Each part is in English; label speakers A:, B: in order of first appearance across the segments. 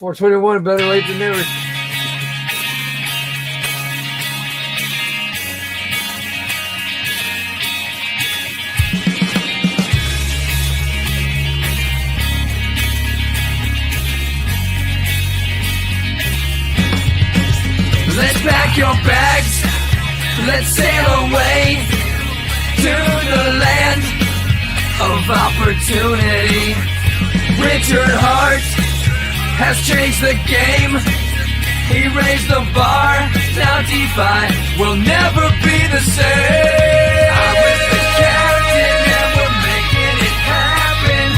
A: 421, better late than never.
B: Let's pack your bags, let's sail away to the land of opportunity. Richard Hart has changed the game. He raised the bar, now DeFi will never be the same. I'm with the captain and we're making it happen.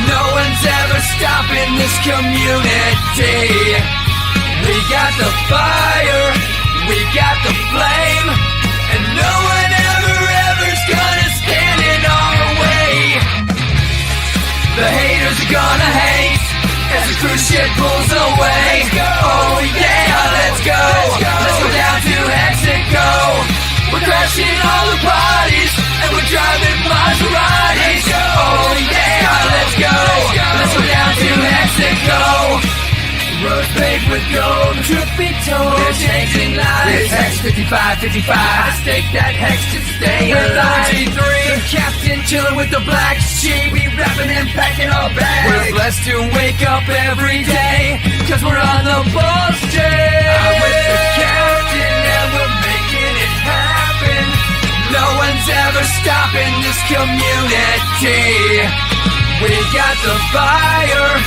B: No one's ever stopping this community. We got the fire, we got the flame, and no one ever's gonna stand in our way. The haters are gonna hate as the cruise ship pulls away. Oh yeah, let's go. Let's go down to Mexico. We're crashing all the parties and we're driving Maseratis. Oh yeah, let's go. Let's go down to Mexico. Roads paved with gold, truth be told, we're changing lives. Hex 5555, I stake that hex to stay alive. The captain chilling with the BlackSheep, we rapping and packing our bags. We're blessed to wake up every day, cause we're on the PulseChain. I'm with the captain and we're making it happen. No one's ever stopping this community. We got the fire,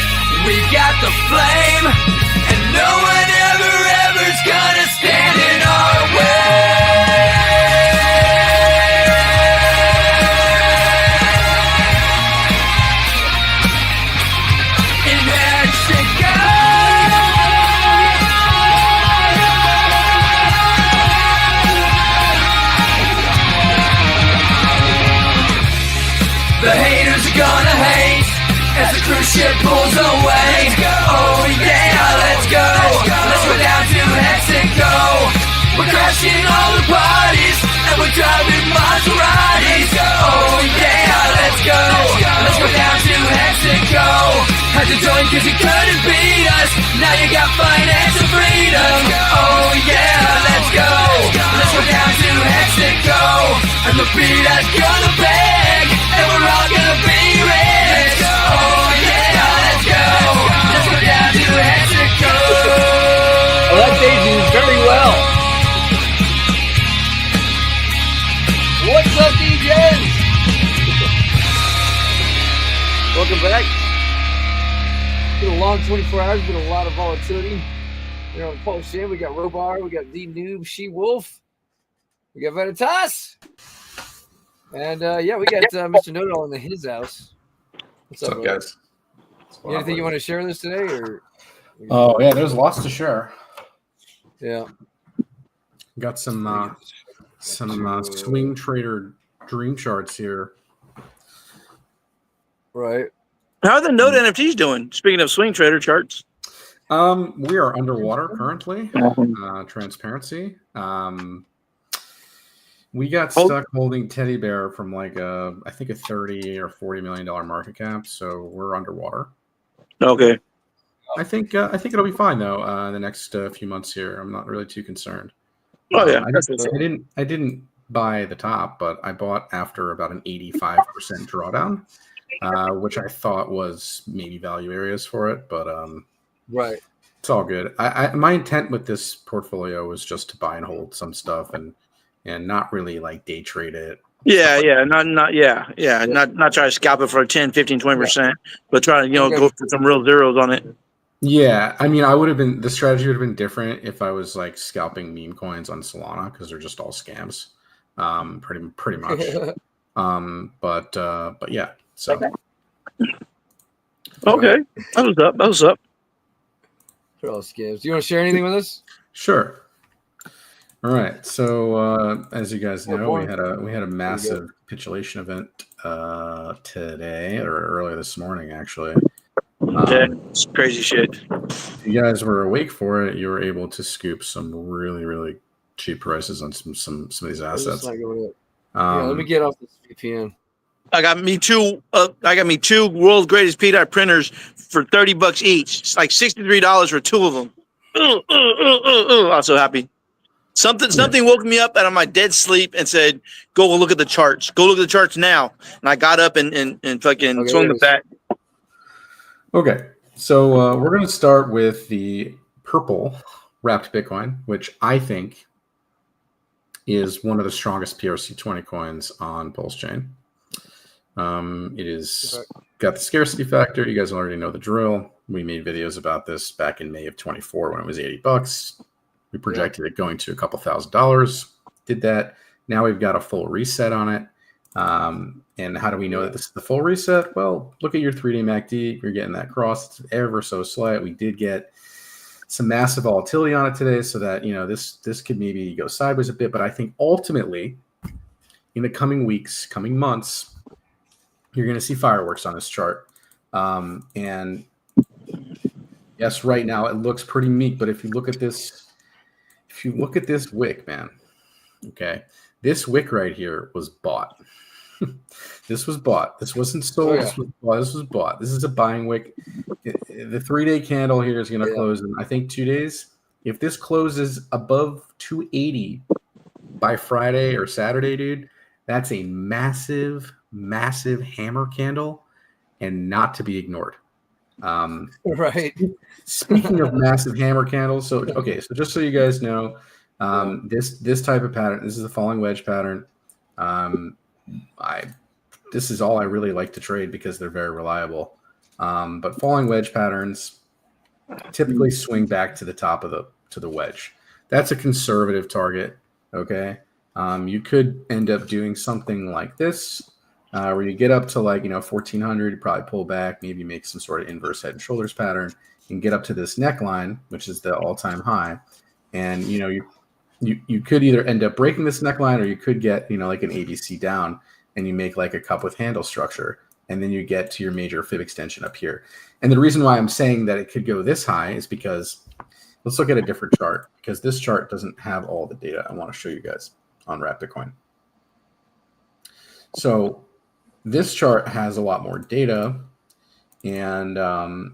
B: we got the flame, and no one ever's gonna stand in our way. In Mexico, the haters are gonna hate as the cruise ship pulls away. Oh yeah, let's go. Let's go down to Mexico. We're crashing all the parties and we're driving Maseratis. Oh yeah, let's go. Let's go down to Mexico. Had to join cause you couldn't beat us. Now you got financial freedom. Oh yeah, let's go. Let's go down to Mexico. And the beat is gonna beg, and we're all gonna be rich. Oh yeah, let's go. Let's go down to Mexico.
A: Well, that debuted very well. What's up, DJs? Welcome back. Been a long 24 hours, been a lot of volatility. Here on PulseChain, we got Robar, we got D-Noob, She-Wolf, we got Veritas, and yeah, we got Mr. Noto in his house.
C: What's up, guys?
A: Anything you want to share with us today? Or
C: oh yeah, there's lots to share.
A: Yeah,
C: Got some swing trader dream charts here.
A: right.
D: How are the Node NFTs doing? Speaking of swing trader charts.
C: We are underwater currently. Transparency. We got stuck holding Teddy Bear from like I think a $30 or $40 million market cap, so we're underwater.
D: Okay.
C: I think it'll be fine though. The next few months here, I'm not really too concerned.
D: Oh yeah.
C: I didn't buy the top, but I bought after about an 85% drawdown, which I thought was maybe value areas for it, but
A: Right.
C: it's all good. My intent with this portfolio was just to buy and hold some stuff and not really like day trade it.
D: Yeah, not try to scalp it for 10, 15, 20%, but try to go for some real zeros on it.
C: Yeah, I mean, the strategy would have been different if I was like scalping meme coins on Solana because they're just all scams, pretty much. But yeah, so.
D: Okay, that was up.
A: They're all scams. Do you want to share anything with us?
C: Sure. All right. So as you guys know, we had a massive capitulation event today or earlier this morning, actually.
D: Yeah, it's crazy shit.
C: If you guys were awake for it, you were able to scoop some really, really cheap prices on some of these assets.
A: Let me get off this VPN.
D: I got me two world's greatest PDOT printers for $30 each. It's like $63 for two of them. I'm so happy. Something woke me up out of my dead sleep and said, "Go look at the charts. Go look at the charts now." And I got up and fucking swung the bat.
C: Okay, so we're going to start with the purple wrapped Bitcoin, which I think is one of the strongest PRC20 coins on PulseChain. It is got the scarcity factor. You guys already know the drill. We made videos about this back in May of 24 when it was $80. We projected it going to a couple $1,000s. Did that. Now we've got a full reset on it. And how do we know that this is the full reset? Well, look at your 3-day MACD. You're getting that cross. It's ever so slight. We did get some massive volatility on it today, so that this could maybe go sideways a bit. But I think ultimately, in the coming weeks, coming months, you're going to see fireworks on this chart. And yes, right now it looks pretty meek. But if you look at this, wick, man, okay, this wick right here was bought. This was bought. This wasn't sold. This was bought. This is a buying wick. The 3-day candle here is going to close in, I think, 2 days. If this closes above 280 by Friday or Saturday, dude, that's a massive, massive hammer candle and not to be ignored.
A: Right.
C: Speaking of massive hammer candles, so just so you guys know, this type of pattern, this is a falling wedge pattern. This is all I really like to trade because they're very reliable. But falling wedge patterns typically swing back to the top of the wedge. That's a conservative target. Okay. You could end up doing something like this, where you get up to 1400, you probably pull back, maybe make some sort of inverse head and shoulders pattern, and get up to this neckline, which is the all-time high. And you could either end up breaking this neckline, or you could get like an ABC down, and you make like a cup with handle structure, and then you get to your major fib extension up here. And the reason why I'm saying that it could go this high is because let's look at a different chart, because this chart doesn't have all the data I want to show you guys on wrapped Bitcoin. So this chart has a lot more data, and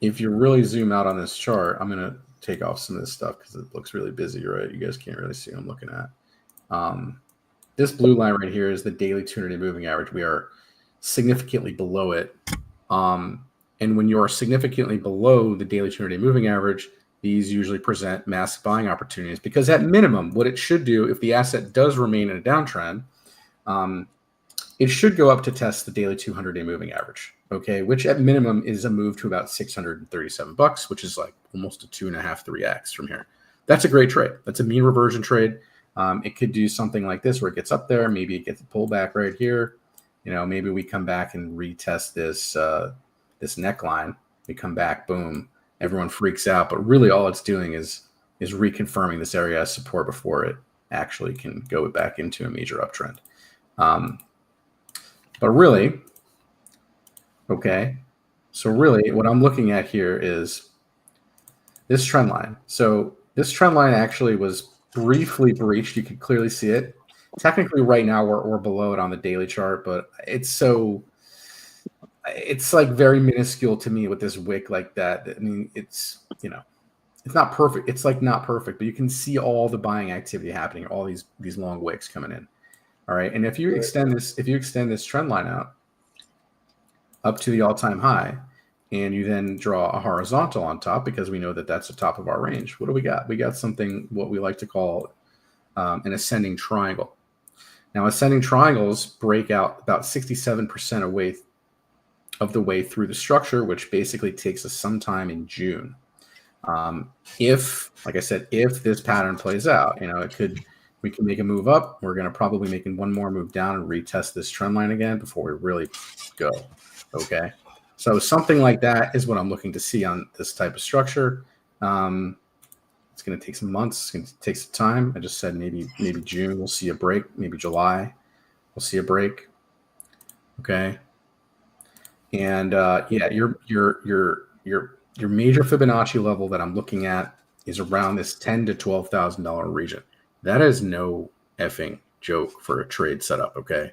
C: if you really zoom out on this chart, I'm going to take off some of this stuff because it looks really busy, right? You guys can't really see what I'm looking at. This blue line right here is the daily 200-day moving average. We are significantly below it. And when you are significantly below the daily 200-day moving average, these usually present massive buying opportunities, because at minimum, what it should do, if the asset does remain in a downtrend, it should go up to test the daily 200-day moving average, okay, which at minimum is a move to about $637, which is like almost a 2.5, 3x from here. That's a great trade. That's a mean reversion trade. It could do something like this where it gets up there. Maybe it gets a pullback right here. Maybe we come back and retest this this neckline. We come back, boom, everyone freaks out. But really all it's doing is reconfirming this area as support before it actually can go back into a major uptrend. But really, okay, so really what I'm looking at here is this trend line. So this trend line actually was briefly breached. You can clearly see it. Technically right now we're below it on the daily chart, but it's like very minuscule to me with this wick like that. I mean, it's not perfect. It's like not perfect, but you can see all the buying activity happening, all these long wicks coming in. All right. And if you extend this trend line out up to the all-time high, and you then draw a horizontal on top, because we know that that's the top of our range, what do we got? We got something, what we like to call an ascending triangle. Now, ascending triangles break out about 67% of the way through the structure, which basically takes us sometime in June. If, like I said, if this pattern plays out, we can make a move up. We're going to probably make one more move down and retest this trend line again before we really go. Okay. So something like that is what I'm looking to see on this type of structure. It's going to take some months. It's going to take some time. I just said maybe June we'll see a break. Maybe July we'll see a break. Okay. And your major Fibonacci level that I'm looking at is around this $10,000 to $12,000 region. That is no effing joke for a trade setup. Okay.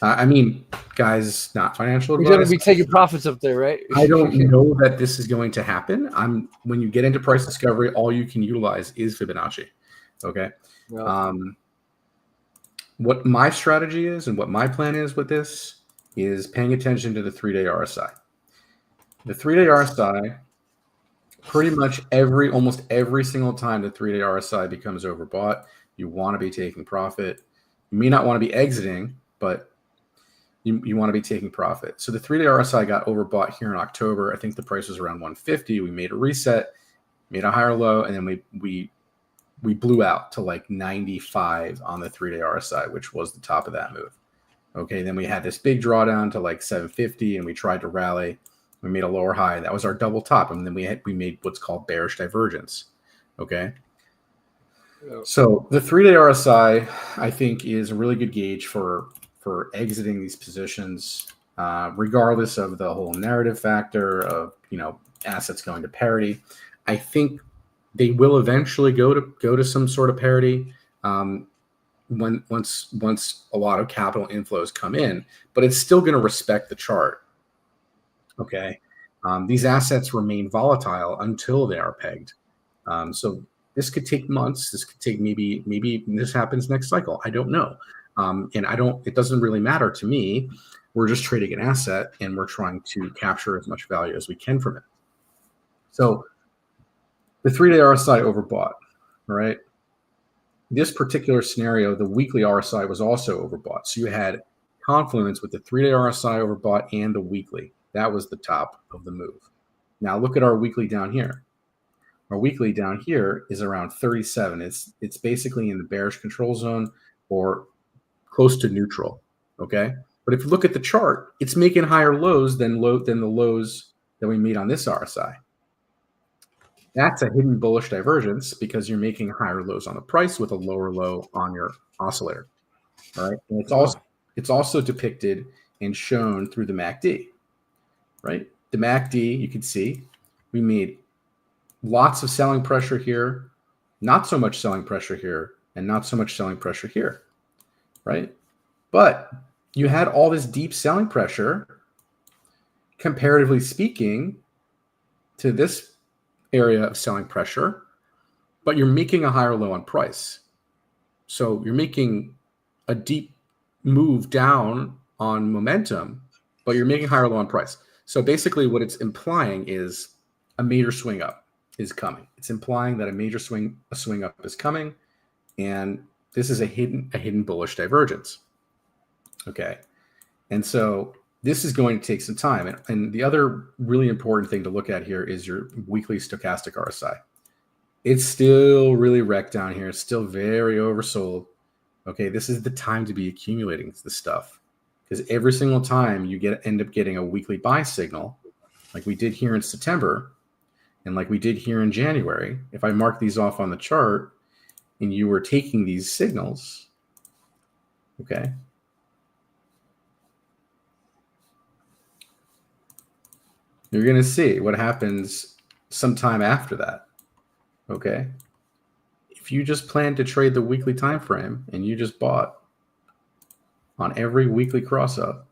C: I mean, guys, not financial
A: You're going to
C: advice.
A: be taking profits up there, right?
C: I don't know that this is going to happen. When you get into price discovery, all you can utilize is Fibonacci. Okay.
A: Yeah.
C: What my strategy is and what my plan is with this is paying attention to the 3-day RSI. The 3-day RSI, pretty much almost every single time the 3-day RSI becomes overbought, you want to be taking profit. You may not want to be exiting, but you want to be taking profit. So the 3-day RSI got overbought here in October. I think the price was around 150. We made a reset, made a higher low, and then we blew out to like 95 on the 3-day RSI, which was the top of that move. Okay, then we had this big drawdown to like 750, and we tried to rally. We made a lower high. That was our double top, and then we made what's called bearish divergence. Okay. So the 3-day RSI, I think, is a really good gauge for exiting these positions, regardless of the whole narrative factor of assets going to parity. I think they will eventually go to some sort of parity once a lot of capital inflows come in, but it's still going to respect the chart. Okay, these assets remain volatile until they are pegged. So this could take months. This could take maybe this happens next cycle. I don't know. And it doesn't really matter to me. We're just trading an asset and we're trying to capture as much value as we can from it. So the 3-day RSI overbought, right? This particular scenario, the weekly RSI was also overbought. So you had confluence with the 3-day RSI overbought and the weekly. That was the top of the move. Now look at our weekly down here. Our weekly down here is around 37. It's basically in the bearish control zone or close to neutral. Okay. But if you look at the chart, it's making higher lows than the lows that we made on this RSI. That's a hidden bullish divergence because you're making higher lows on the price with a lower low on your oscillator. All right. And it's also depicted and shown through the MACD. Right. The MACD, you can see we made lots of selling pressure here, not so much selling pressure here, and not so much selling pressure here, right? But you had all this deep selling pressure, comparatively speaking, to this area of selling pressure, but you're making a higher low on price. So you're making a deep move down on momentum, but you're making higher low on price. So basically what it's implying is a major swing up is coming. It's implying that a major swing up is coming, and this is a hidden bullish divergence. Okay, and so this is going to take some time. And the other really important thing to look at here is your weekly stochastic RSI. It's still really wrecked down here. It's still very oversold. Okay, this is the time to be accumulating this stuff, because every single time you end up getting a weekly buy signal, like we did here in September. And like we did here in January, if I mark these off on the chart and you were taking these signals, okay, you're going to see what happens sometime after that, okay? If you just plan to trade the weekly time frame and you just bought on every weekly cross up,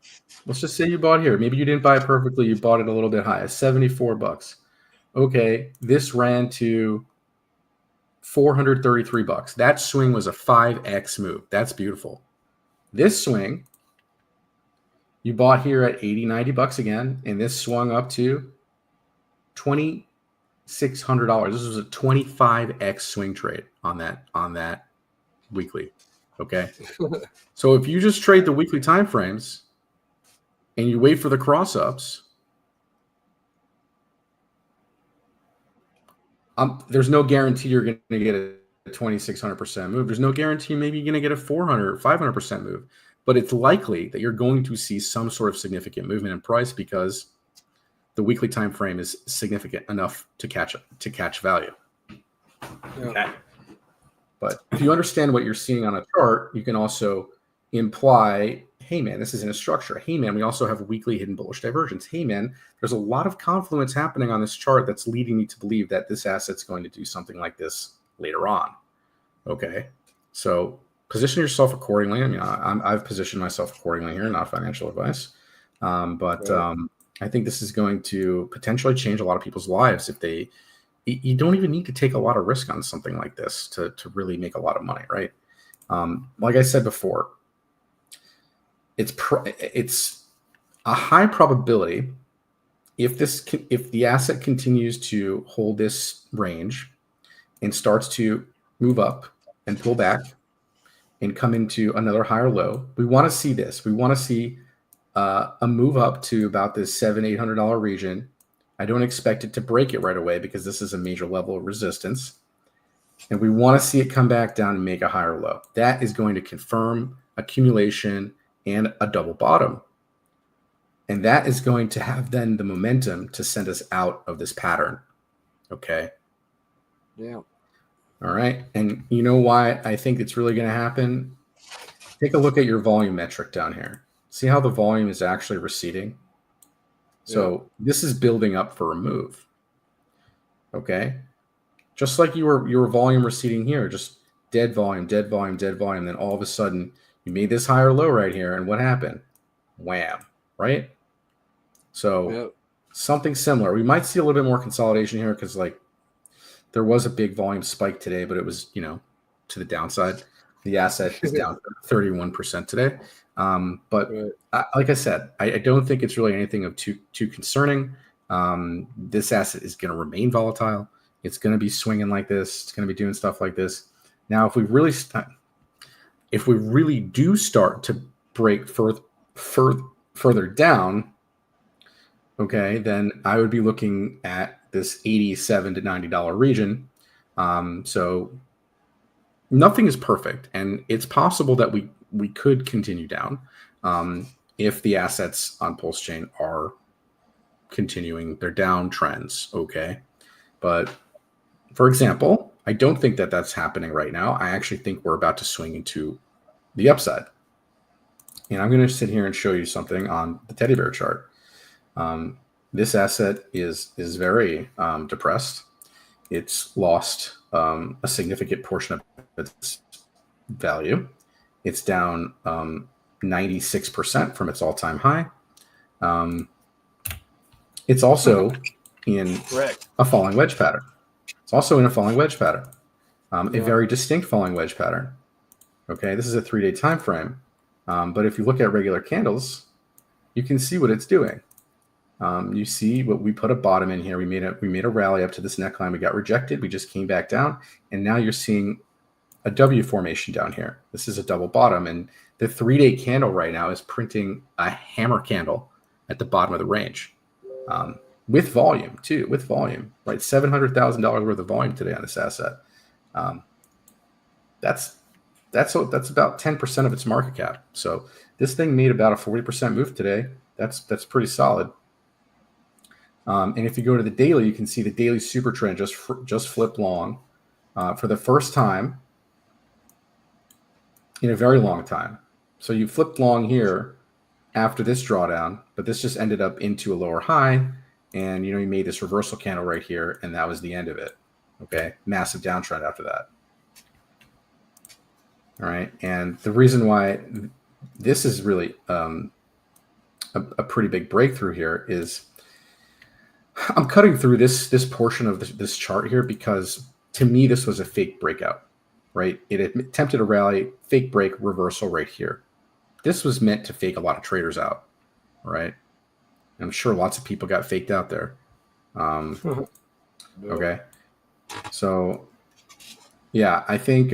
C: let's just say you bought here. Maybe you didn't buy it perfectly. You bought it a little bit high, $74. Okay, this ran to $433. That swing was a 5x move. That's beautiful. This swing, you bought here at $80-90 again, and this swung up to $2,600. This was a 25x swing trade on that weekly. Okay, so if you just trade the weekly time frames and you wait for the cross ups, there's no guarantee you're going to get a 2,600% move. There's no guarantee maybe you're going to get a 400 or 500% move, but it's likely that you're going to see some sort of significant movement in price because the weekly time frame is significant enough to catch value. Yeah. Okay. But if you understand what you're seeing on a chart, you can also imply, hey man, this isn't a structure. Hey man, we also have weekly hidden bullish divergence. Hey man, there's a lot of confluence happening on this chart that's leading me to believe that this asset's going to do something like this later on. Okay, so position yourself accordingly. I mean, I've positioned myself accordingly here, not financial advice. But I think this is going to potentially change a lot of people's lives if they, you don't even need to take a lot of risk on something like this to really make a lot of money, right? Like I said before, it's a high probability if the asset continues to hold this range and starts to move up and pull back and come into another higher low. We want to see this. We want to see a move up to about this $700-800 region. I don't expect it to break it right away because this is a major level of resistance. And we want to see it come back down and make a higher low. That is going to confirm accumulation and a double bottom. And that is going to have then the momentum to send us out of this pattern. Okay.
A: Yeah.
C: All right. And you know why I think it's really going to happen? Take a look at your volume metric down here. See how the volume is actually receding? So this is building up for a move. Okay. Just like your volume receding here, just dead volume, dead volume, dead volume. Then all of a sudden you made this higher low right here. And what happened? Wham. Right? So something similar. We might see a little bit more consolidation here because like there was a big volume spike today, but it was, to the downside. The asset is down 31% today. But like I said, I don't think it's really anything of too concerning. This asset is going to remain volatile. It's going to be swinging like this. It's going to be doing stuff like this. Now, if we really do start to break further down, okay, then I would be looking at this $87 to $90 region. So nothing is perfect, and it's possible that we could continue down if the assets on PulseChain are continuing their downtrends. Okay, but for example, I don't think that that's happening right now. I actually think we're about to swing into the upside. And I'm going to sit here and show you something on the teddy bear chart. This asset is very depressed. It's lost a significant portion of its value. It's down 96% from its all-time high. It's also in a falling wedge pattern. It's also in a falling wedge pattern, a very distinct falling wedge pattern. Okay, this is a 3-day time frame, but if you look at regular candles, you can see what it's doing. You see what we put a bottom in here. We made a rally up to this neckline. We got rejected. We just came back down, and now you're seeing a W formation down here. This is a double bottom, and the 3-day candle right now is printing a hammer candle at the bottom of the range. With volume too, right? $700,000 worth of volume today on this asset. That's about 10% of its market cap. So this thing made about a 40% move today. That's pretty solid. And if you go to the daily, you can see the daily super trend just flipped long for the first time in a very long time. So you flipped long here after this drawdown, but this just ended up into a lower high. And, you made this reversal candle right here, and that was the end of it. Okay. Massive downtrend after that. All right. And the reason why this is really a pretty big breakthrough here is I'm cutting through this portion of this chart here because to me, this was a fake breakout, right? It attempted a rally, fake break, reversal right here. This was meant to fake a lot of traders out, right? I'm sure lots of people got faked out there. Okay. So, yeah, I think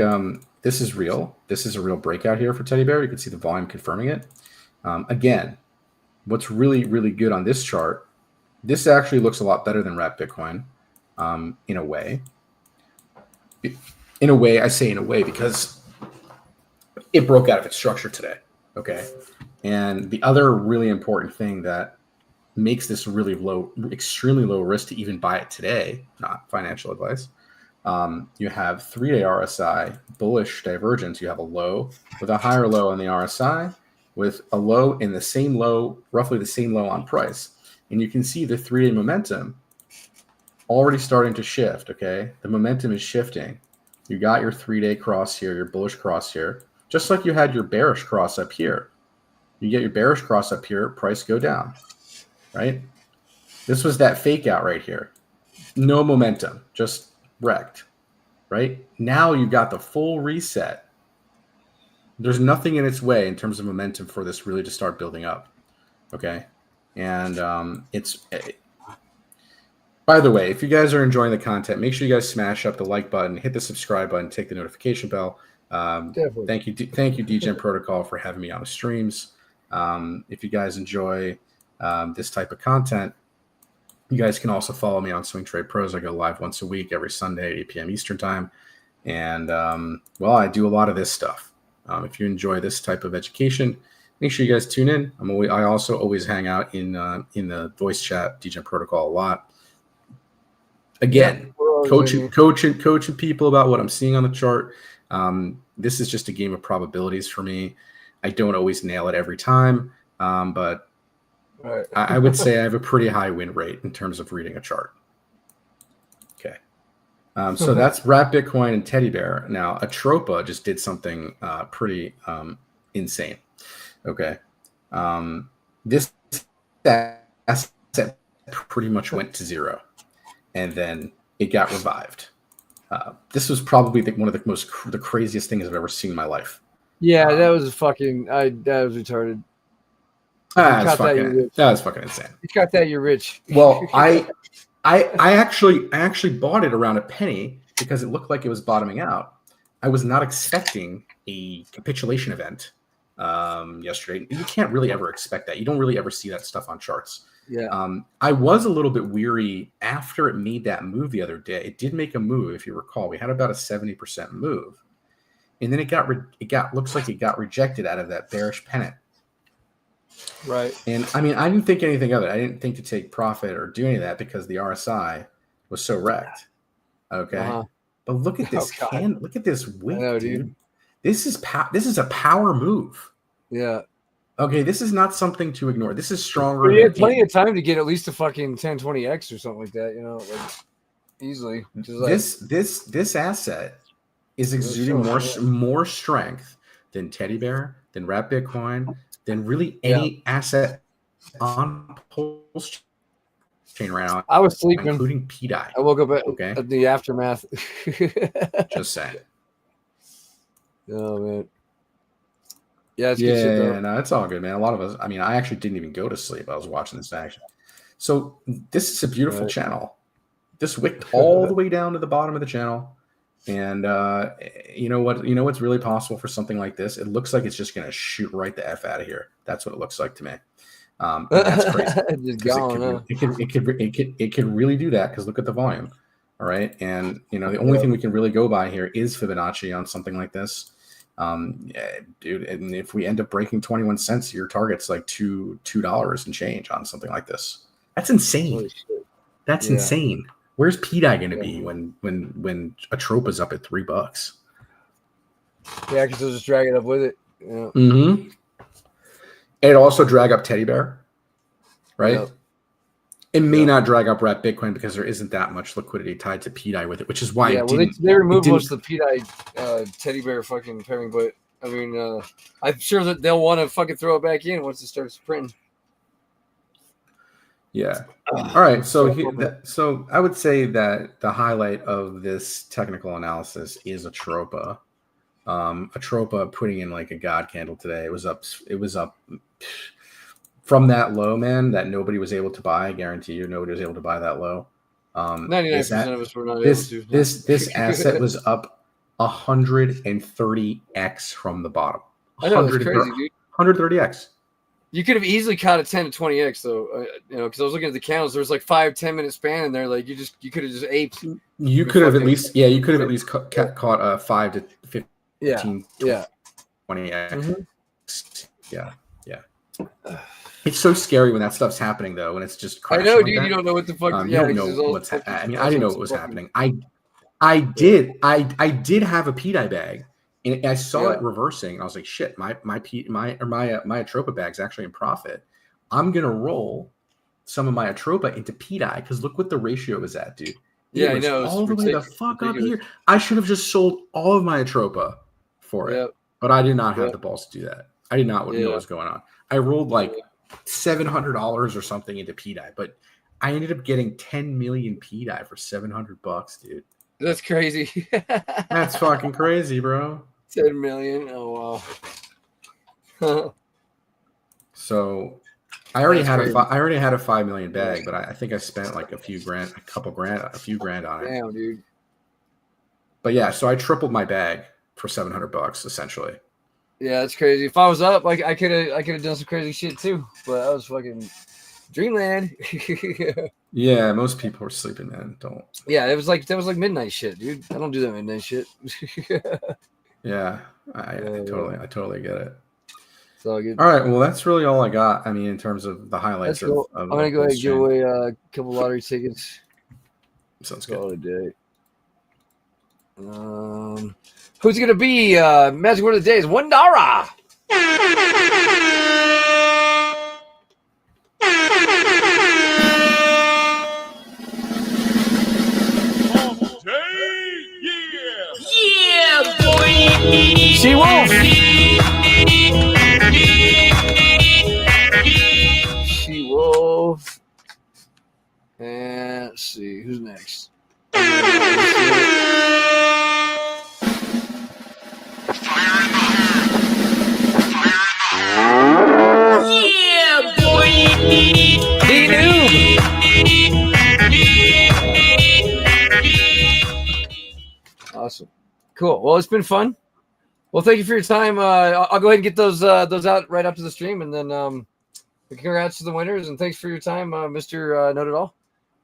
C: this is real. This is a real breakout here for Teddy Bear. You can see the volume confirming it. Again, what's really, really good on this chart, this actually looks a lot better than REKT Bitcoin in a way. I say in a way because it broke out of its structure today. Okay. And the other really important thing that makes this really low, extremely low risk to even buy it today, not financial advice. You have 3-day RSI, bullish divergence. You have a low with a higher low on the RSI with a low in the same low, roughly the same low on price. And you can see the 3-day momentum already starting to shift. Okay. The momentum is shifting. You got your 3-day cross here, your bullish cross here. Just like you had your bearish cross up here. You get your bearish cross up here, price go down, right? This was that fake out right here. No momentum, just wrecked, right? Now you've got the full reset. There's nothing in its way in terms of momentum for this really to start building up, okay? And by the way, if you guys are enjoying the content, make sure you guys smash up the like button, hit the subscribe button, take the notification bell. Thank you, DGen Protocol, for having me on the streams. If you guys enjoy this type of content, you guys can also follow me on Swing Trade Pros. I go live once a week, every Sunday at 8 p.m. Eastern time. And, well, I do a lot of this stuff. If you enjoy this type of education, make sure you guys tune in. I also always hang out in the voice chat, DGen Protocol, a lot. Again, coaching people about what I'm seeing on the chart. This is just a game of probabilities for me. I don't always nail it every time, but
A: Right.
C: I would say I have a pretty high win rate in terms of reading a chart. Okay. So that's Wrapped Bitcoin and Teddy Bear. Now, Atropa just did something pretty insane. Okay. This asset pretty much went to zero, and then it got revived. This was probably one of the craziest things I've ever seen in my life.
A: Yeah, that was fucking. That was retarded.
C: That was fucking insane.
A: You got that, you're rich.
C: Well, I actually bought it around a penny because it looked like it was bottoming out. I was not expecting a capitulation event yesterday. You can't really ever expect that. You don't really ever see that stuff on charts.
A: Yeah.
C: I was a little bit weary after it made that move the other day. It did make a move, if you recall. We had about a 70% move, and then it looks like it got rejected out of that bearish pennant.
A: Right.
C: And I mean, I didn't think anything of it. I didn't think to take profit or do any of that because the RSI was so wrecked. Okay.
A: Uh-huh.
C: But look at this look at this wick, dude. This is a power move.
A: Yeah.
C: Okay, this is not something to ignore. This is stronger.
A: Well, you had plenty of time to get at least a fucking 1020x or something like that, like easily.
C: This asset is exuding more strength than Teddy Bear, than Wrapped Bitcoin, than really any asset on PulseChain right now.
A: I was sleeping,
C: including PDI.
A: I woke up at the aftermath.
C: Just saying.
A: Oh man. Yeah, it's good shit, though.
C: No, it's all good, man. A lot of us. I mean, I actually didn't even go to sleep. I was watching this action. So this is a beautiful channel. This wicked all the way down to the bottom of the channel. And you know what? You know what's really possible for something like this? It looks like it's just going to shoot right the F out of here. That's what it looks like to me. And that's crazy. It could really do that because look at the volume. All right, and the only thing we can really go by here is Fibonacci on something like this. Dude, and if we end up breaking 21 cents, your target's like $2 and change on something like this. That's insane. That's insane. Where's PDI going to be when Atropa's up at $3?
A: Yeah, because they'll just drag it up with it. Yeah.
C: Mm-hmm. And also drag up Teddy Bear, right?
A: Yep.
C: It may not drag up Wrapped Bitcoin because there isn't that much liquidity tied to PDI with it, which is why
A: they removed most of the PDI Teddy Bear fucking pairing, but I mean, I'm sure that they'll want to fucking throw it back in once it starts printing.
C: Yeah. All right. So I would say that the highlight of this technical analysis is Atropa. Atropa putting in like a god candle today. It was up from that low, man, that nobody was able to buy. I guarantee you nobody was able to buy that low.
A: 99% of us were not
C: able
A: to.
C: This asset was up 130x from the bottom.
A: I know, it's crazy, dude.
C: 130x.
A: You could have easily caught a 10 to 20x though, because I was looking at the candles. There was like 5-10 minute span in there. Like you could have just aped.
C: You could have at least caught a 5 to 15. 20x.
A: Mm-hmm.
C: Yeah. It's so scary when that stuff's happening though, when it's just crashing.
A: I know,
C: like
A: dude.
C: that.
A: You don't know what the fuck.
C: You don't know what's happening. I mean, I didn't know what was happening. I did have a PDI bag. And I saw it reversing, and I was like, "Shit, my Atropa bag's actually in profit. I'm gonna roll some of my Atropa into PDI because look what the ratio is at, dude.
A: I know,
C: all the way the fuck up here. I should have just sold all of my Atropa for it. But I did not have the balls to do that. I did not know what was going on. I rolled like $700 or something into PDI, but I ended up getting 10 million PDI for $700, dude.
A: That's crazy.
C: That's fucking crazy, bro.
A: 10 million. Oh wow.
C: So I already had a 5 million bag, but I think I spent like a few grand on it.
A: Damn, dude.
C: But yeah, so I tripled my bag for $700 essentially.
A: Yeah, that's crazy. If I was up, like I could have done some crazy shit too. But I was fucking dreamland.
C: Yeah, most people were sleeping, man. Don't.
A: Yeah, that was like midnight shit, dude. I don't do that midnight shit.
C: Yeah, I totally get it.
A: It's all good.
C: All right, well, that's really all I got. I mean, in terms of the highlights of
A: I'm gonna go ahead and give away a couple lottery tickets.
C: Sounds
A: good. Who's it gonna be? Magic word of the day is $1.
B: Yeah, boy.
A: She Wolf. She Wolf. And let's see who's next.
B: Yeah, boy.
A: D-Noob. Awesome. Cool. Well, it's been fun. Well, thank you for your time. I'll go ahead and get those out right after the stream, and then congrats to the winners, and thanks for your time, Mr. Note It All.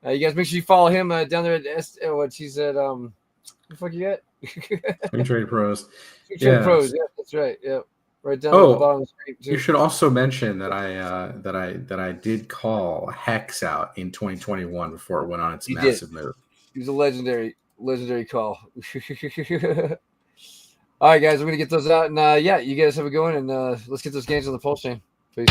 A: You guys make sure you follow him down there at what he said. What the fuck you got?
C: Swing Trade Pros.
A: Trade Pros. Yeah, that's right. Yeah, right down at the bottom of the screen too.
C: You should also mention that I did call Hex out in 2021 before it went on its massive move.
A: He was a legendary call. All right, guys, we're gonna get those out, and yeah, you guys have a good one, and let's get those games on the PulseChain. Peace.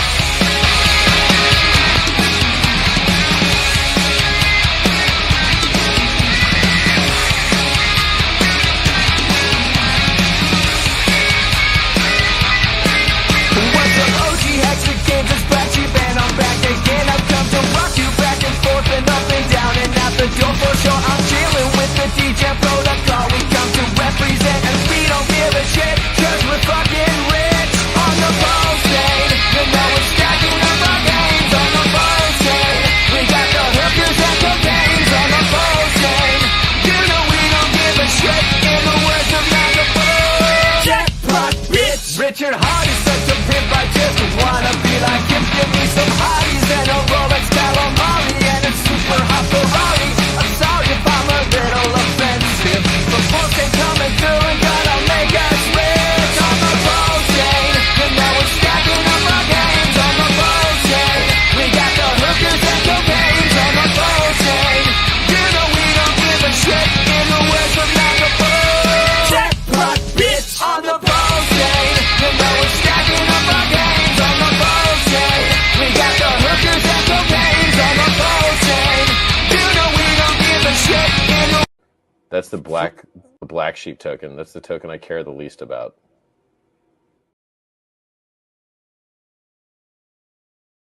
B: BlackSheep and I'm back again. I've come to rock you back and forth and up and down and out the door for sure. I'm chilling with the DJ protocol. We come to represent and we don't give a shit, cause we're fucking rich on the PulseChain. You know we're stacking up our games on the PulseChain. We got the hookers and cocaines on the PulseChain. You know we don't give a shit, in the words of Magaboo. Jackpot, bitch. Richard Hart is such a pimp, I just wanna be like him. Give me some hotties and a Rolex Calamari and a super hot Ferrari. I'm sorry if I'm a little offensive, but PulseChain coming through and gonna make us rich on the PulseChain. You know we're stacking up our games on the PulseChain. We got the hookers and cocaines on the PulseChain. You know we don't give a shit, in the words of Magaboo. Jackpot, bitch, on the PulseChain. You know we're stacking up our games on the PulseChain. We got the hookers and cocaines on the PulseChain. You know we don't give a shit, in the
E: That's the BlackSheep token. That's the token I care the least about.